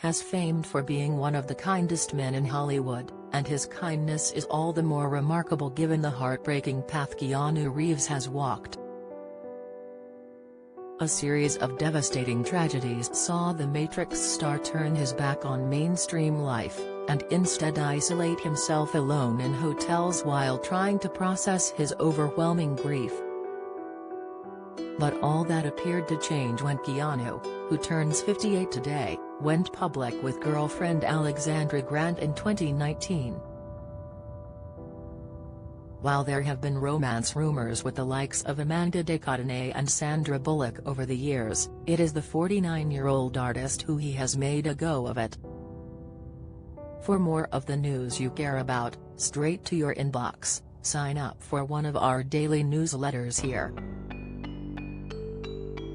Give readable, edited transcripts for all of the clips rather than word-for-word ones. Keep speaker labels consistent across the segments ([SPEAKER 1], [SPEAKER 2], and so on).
[SPEAKER 1] has famed for being one of the kindest men in Hollywood, and his kindness is all the more remarkable given the heartbreaking path Keanu Reeves has walked. A series of devastating tragedies saw the Matrix star turn his back on mainstream life, and instead isolate himself alone in hotels while trying to process his overwhelming grief. But all that appeared to change when Keanu, who turns 58 today, went public with girlfriend Alexandra Grant in 2019. While there have been romance rumors with the likes of Amanda de Cadenet and Sandra Bullock over the years, it is the 49-year-old artist who he has made a go of it. For more of the news you care about, straight to your inbox, sign up for one of our daily newsletters here.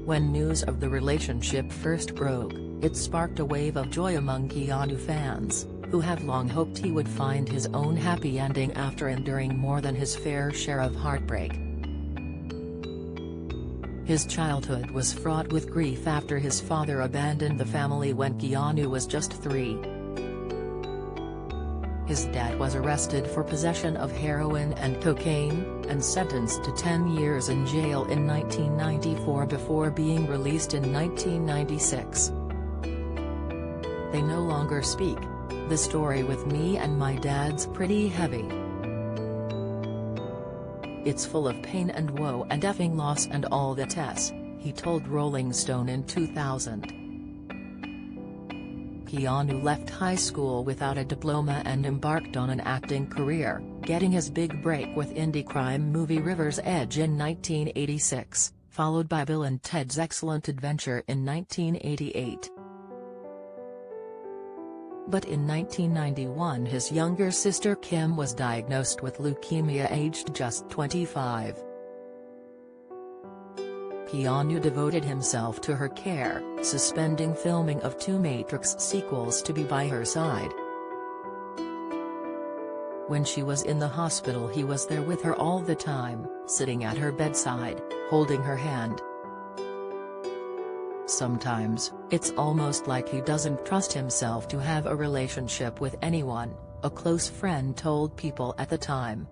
[SPEAKER 1] When news of the relationship first broke, it sparked a wave of joy among Keanu fans, who have long hoped he would find his own happy ending after enduring more than his fair share of heartbreak. His childhood was fraught with grief after his father abandoned the family when Keanu was just 3. His dad was arrested for possession of heroin and cocaine, and sentenced to 10 years in jail in 1994 before being released in 1996. They no longer speak. The story with me and my dad's pretty heavy. It's full of pain and woe and effing loss and all that s, he told Rolling Stone in 2000. Keanu left high school without a diploma and embarked on an acting career, getting his big break with indie crime movie River's Edge in 1986, followed by Bill and Ted's Excellent Adventure in 1988. But in 1991 his younger sister Kim was diagnosed with leukemia aged just 25. Keanu devoted himself to her care, suspending filming of 2 Matrix sequels to be by her side. When she was in the hospital he was there with her all the time, sitting at her bedside, holding her hand. Sometimes, it's almost like he doesn't trust himself to have a relationship with anyone, a close friend told People at the time.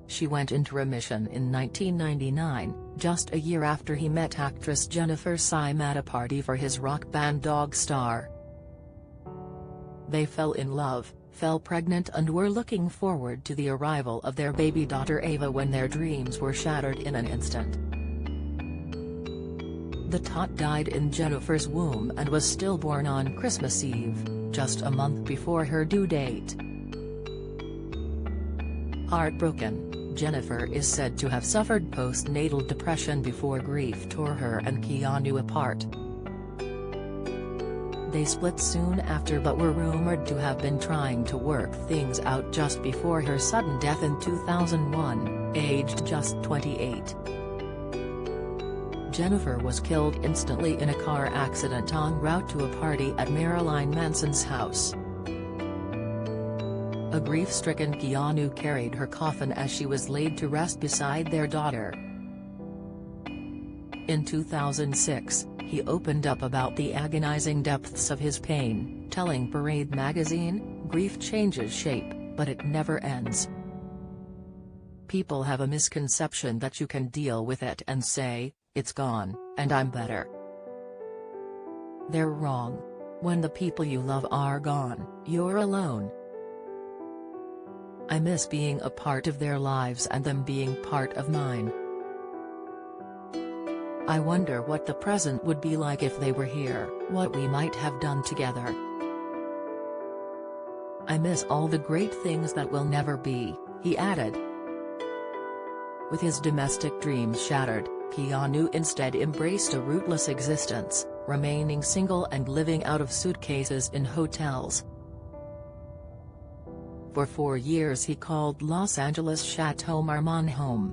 [SPEAKER 1] She went into remission in 1999, just a year after he met actress Jennifer Syme at a party for his rock band Dog Star. They fell in love, fell pregnant and were looking forward to the arrival of their baby daughter Ava when their dreams were shattered in an instant. The tot died in Jennifer's womb and was stillborn on Christmas Eve, just a month before her due date. Heartbroken, Jennifer is said to have suffered postnatal depression before grief tore her and Keanu apart. They split soon after but were rumored to have been trying to work things out just before her sudden death in 2001, aged just 28. Jennifer was killed instantly in a car accident en route to a party at Marilyn Manson's house. A grief-stricken Keanu carried her coffin as she was laid to rest beside their daughter. In 2006, he opened up about the agonizing depths of his pain, telling Parade magazine, "Grief changes shape, but it never ends. People have a misconception that you can deal with it and say, 'It's gone, and I'm better.' They're wrong. When the people you love are gone, you're alone. I miss being a part of their lives and them being part of mine. I wonder what the present would be like if they were here, what we might have done together. I miss all the great things that will never be," he added. With his domestic dreams shattered, Keanu instead embraced a rootless existence, remaining single and living out of suitcases in hotels. For 4 years he called Los Angeles Chateau Marmont home.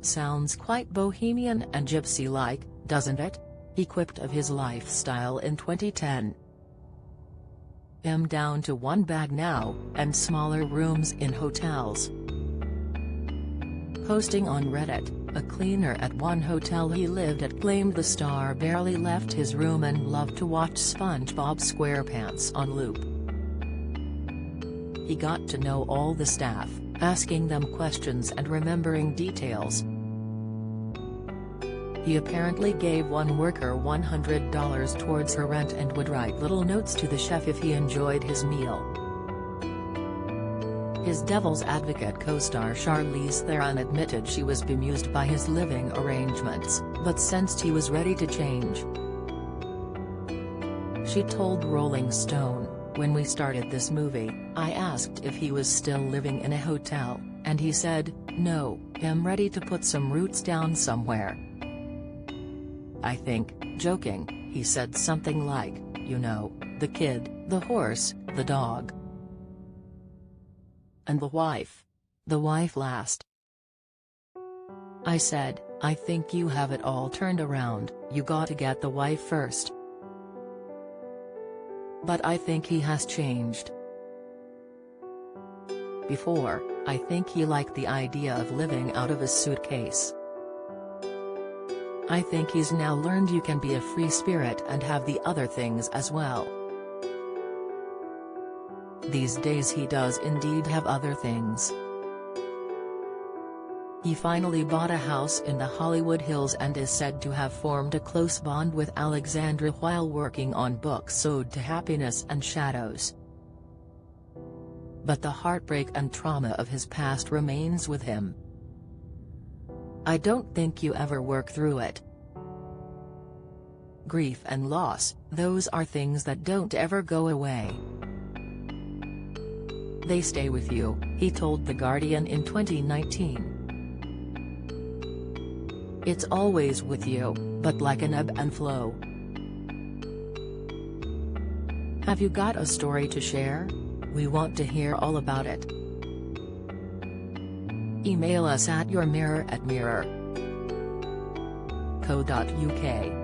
[SPEAKER 1] "Sounds quite bohemian and gypsy-like, doesn't it?" he quipped of his lifestyle in 2010. "I'm down to 1 bag now, and smaller rooms in hotels." Posting on Reddit, A cleaner at one hotel he lived at claimed the star barely left his room and loved to watch SpongeBob SquarePants on loop. He got to know all the staff, asking them questions and remembering details. He apparently gave one worker $100 towards her rent and would write little notes to the chef if he enjoyed his meal. His Devil's Advocate co-star Charlize Theron admitted she was bemused by his living arrangements, but sensed he was ready to change. She told Rolling Stone, "When we started this movie, I asked if he was still living in a hotel, and he said, 'No, I'm ready to put some roots down somewhere.' I think, joking, he said something like, 'You know, the kid, the horse, the dog. And the wife. The wife last.' I said, 'I think you have it all turned around, you got to get the wife first.' But I think he has changed. Before, I think he liked the idea of living out of a suitcase. I think he's now learned you can be a free spirit and have the other things as well. These days he does indeed have other things. He finally bought a house in the Hollywood Hills and is said to have formed a close bond with Alexandra while working on books Ode to Happiness and Shadows. But the heartbreak and trauma of his past remains with him. I don't think you ever work through it. Grief and loss, those are things that don't ever go away. They stay with you," he told The Guardian in 2019. "It's always with you, but like an ebb and flow." Have you got a story to share? We want to hear all about it. Email us at yourmirror@mirror.co.uk.